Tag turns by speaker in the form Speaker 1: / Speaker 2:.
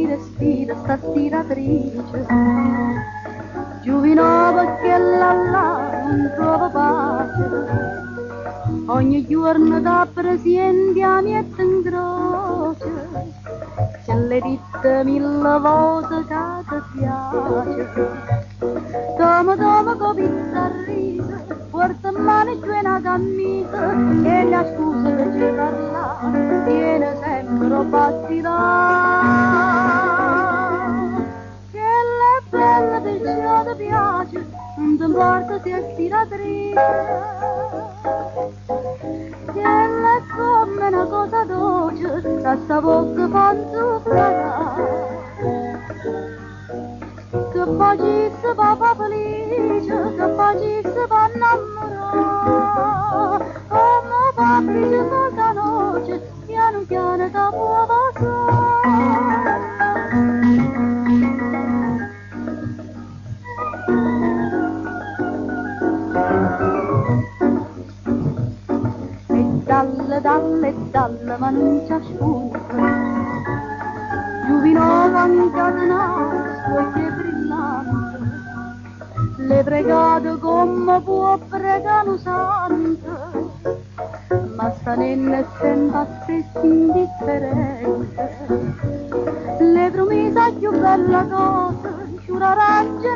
Speaker 1: Respira sta stiratrice, Giuvinova che là non trova pace, ogni giorno da presidente a mietta in croce, se le dite mille volte che ti piace, toma con pizza risa, porta in mano giù una camisa, e la scusa che ci parla, tiene sempre battita. Bella perciò ti piace, non ti importa se è stiratrice, che è come una cosa dolce, da sta bocca panzuflata, che poi ci si va felice, che poi ci si va innamorare, come paprice questa noce, piano piano da può passare. Dalle ma non c'è sfuga, Giuvinova incatenata, spoglie brillante, le pregate come può pregare un santo, ma sta nenne sempre stessa indifferente, le promesse più bella cosa, giura regge